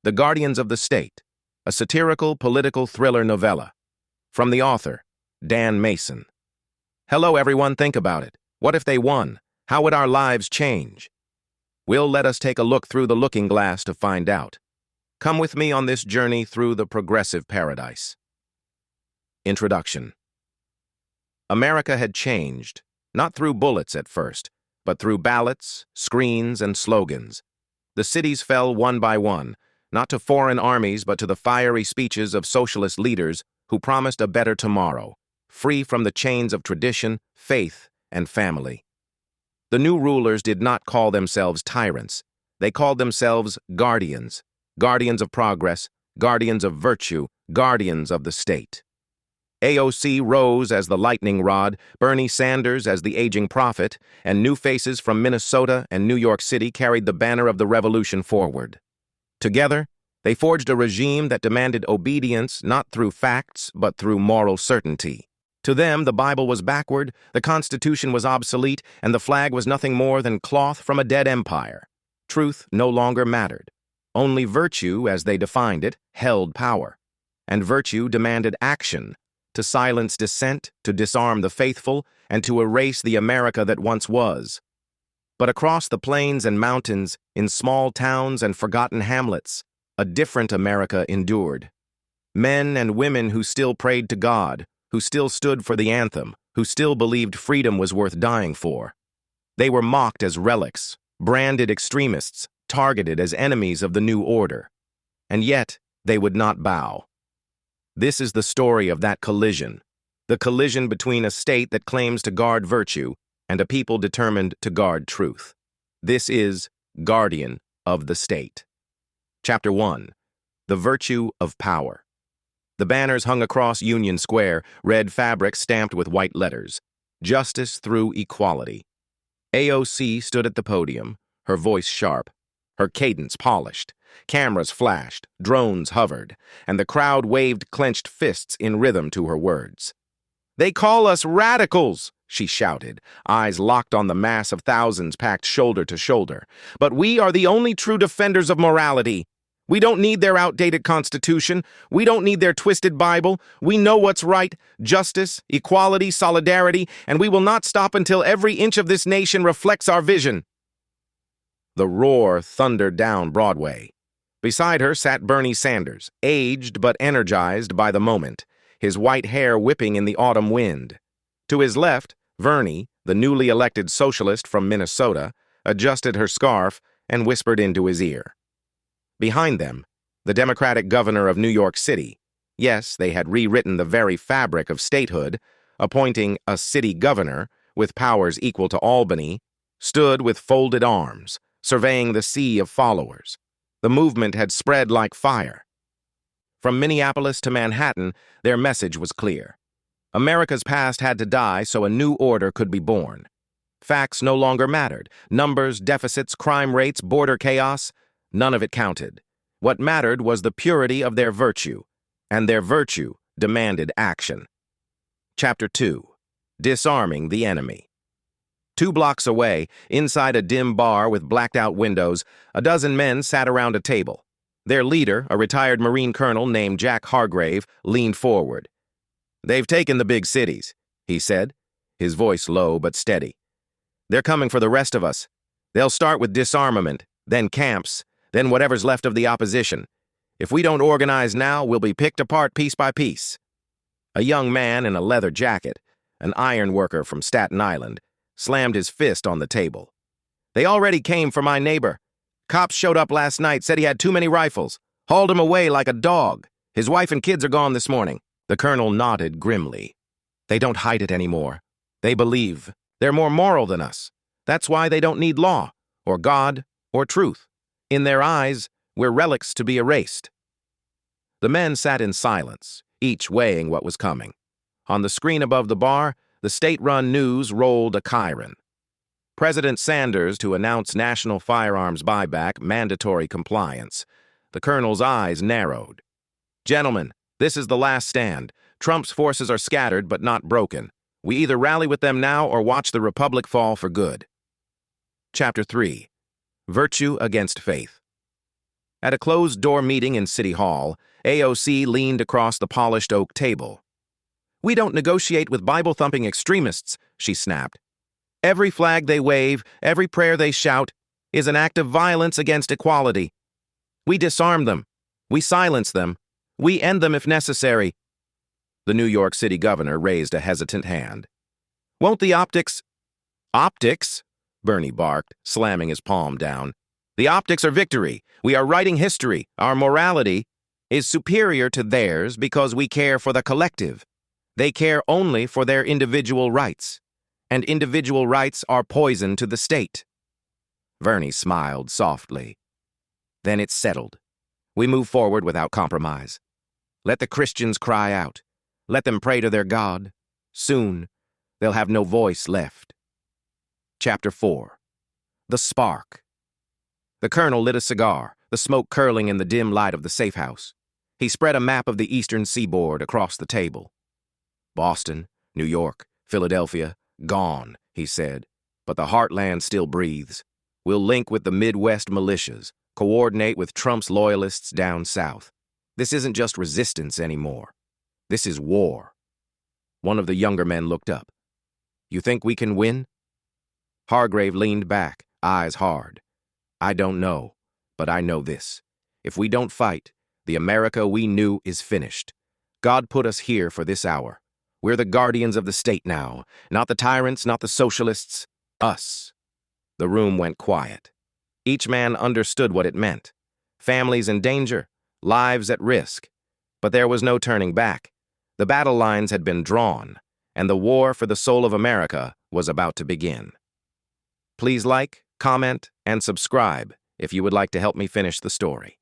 The Guardians of the State, a satirical political thriller novella. From the author, Dan Mason. Hello everyone, think about it. What if they won? How would our lives change? Let us take a look through the looking glass to find out. Come with me on this journey through the progressive paradise. Introduction. America had changed, not through bullets at first, but through ballots, screens, and slogans. The cities fell one by one, not to foreign armies but to the fiery speeches of socialist leaders who promised a better tomorrow, free from the chains of tradition, faith, and family. The new rulers did not call themselves tyrants. They called themselves guardians, guardians of progress, guardians of virtue, guardians of the state. AOC rose as the lightning rod, Bernie Sanders as the aging prophet, and new faces from Minnesota and New York City carried the banner of the revolution forward. Together, they forged a regime that demanded obedience not through facts but through moral certainty. To them, the Bible was backward, the Constitution was obsolete, and the flag was nothing more than cloth from a dead empire. Truth no longer mattered. Only virtue, as they defined it, held power. And virtue demanded action, to silence dissent, to disarm the faithful, and to erase the America that once was. But across the plains and mountains, in small towns and forgotten hamlets, a different America endured. Men and women who still prayed to God, who still stood for the anthem, who still believed freedom was worth dying for. They were mocked as relics, branded extremists, targeted as enemies of the new order. And yet, they would not bow. This is the story of that collision, the collision between a state that claims to guard virtue and a people determined to guard truth. This is Guardian of the State. Chapter 1. The Virtue of Power. The banners hung across Union Square, red fabric stamped with white letters. Justice through equality. AOC stood at the podium, her voice sharp, her cadence polished. Cameras flashed, drones hovered, and the crowd waved clenched fists in rhythm to her words. "They call us radicals," she shouted, eyes locked on the mass of thousands packed shoulder to shoulder. "But we are the only true defenders of morality. We don't need their outdated Constitution. We don't need their twisted Bible. We know what's right, justice, equality, solidarity, and we will not stop until every inch of this nation reflects our vision." The roar thundered down Broadway. Beside her sat Bernie Sanders, aged but energized by the moment, his white hair whipping in the autumn wind. To his left, Vernie, the newly elected socialist from Minnesota, adjusted her scarf and whispered into his ear. Behind them, the Democratic governor of New York City. Yes, they had rewritten the very fabric of statehood, appointing a city governor, with powers equal to Albany, stood with folded arms, surveying the sea of followers. The movement had spread like fire. From Minneapolis to Manhattan, their message was clear. America's past had to die so a new order could be born. Facts no longer mattered. Numbers, deficits, crime rates, border chaos, none of it counted. What mattered was the purity of their virtue, and their virtue demanded action. Chapter 2. Disarming the Enemy. 2 blocks away, inside a dim bar with blacked-out windows, a dozen men sat around a table. Their leader, a retired Marine colonel named Jack Hargrave, leaned forward. "They've taken the big cities," he said, his voice low but steady. "They're coming for the rest of us. They'll start with disarmament, then camps, then whatever's left of the opposition. If we don't organize now, we'll be picked apart piece by piece." A young man in a leather jacket, an iron worker from Staten Island, slammed his fist on the table. "They already came for my neighbor. Cops showed up last night, said he had too many rifles, hauled him away like a dog. His wife and kids are gone this morning." The colonel nodded grimly. "They don't hide it anymore. They believe. They're more moral than us. That's why they don't need law, or God, or truth. In their eyes, we're relics to be erased." The men sat in silence, each weighing what was coming. On the screen above the bar, the state-run news rolled a chyron. President Sanders to announce national firearms buyback, mandatory compliance. The colonel's eyes narrowed. "Gentlemen, this is the last stand. Trump's forces are scattered but not broken. We either rally with them now or watch the republic fall for good." Chapter 3. Virtue against Faith. At a closed-door meeting in City Hall, AOC leaned across the polished oak table. "We don't negotiate with Bible-thumping extremists," she snapped. "Every flag they wave, every prayer they shout, is an act of violence against equality. We disarm them. We silence them. We end them if necessary." The New York City governor raised a hesitant hand. "Won't the optics—" "Optics?" Bernie barked, slamming his palm down. "The optics are victory. We are writing history. Our morality is superior to theirs because we care for the collective. They care only for their individual rights, and individual rights are poison to the state." Bernie smiled softly. "Then it's settled. We move forward without compromise. Let the Christians cry out. Let them pray to their God. Soon, they'll have no voice left." Chapter 4. The Spark. The colonel lit a cigar, the smoke curling in the dim light of the safe house. He spread a map of the eastern seaboard across the table. "Boston, New York, Philadelphia, gone," he said. "But the heartland still breathes. We'll link with the Midwest militias, coordinate with Trump's loyalists down south. This isn't just resistance anymore. This is war." One of the younger men looked up. "You think we can win?" Hargrave leaned back, eyes hard. "I don't know, but I know this. If we don't fight, the America we knew is finished. God put us here for this hour. We're the guardians of the state now, not the tyrants, not the socialists, us." The room went quiet. Each man understood what it meant. Families in danger, lives at risk. But there was no turning back. The battle lines had been drawn, and the war for the soul of America was about to begin. Please like, comment, and subscribe if you would like to help me finish the story.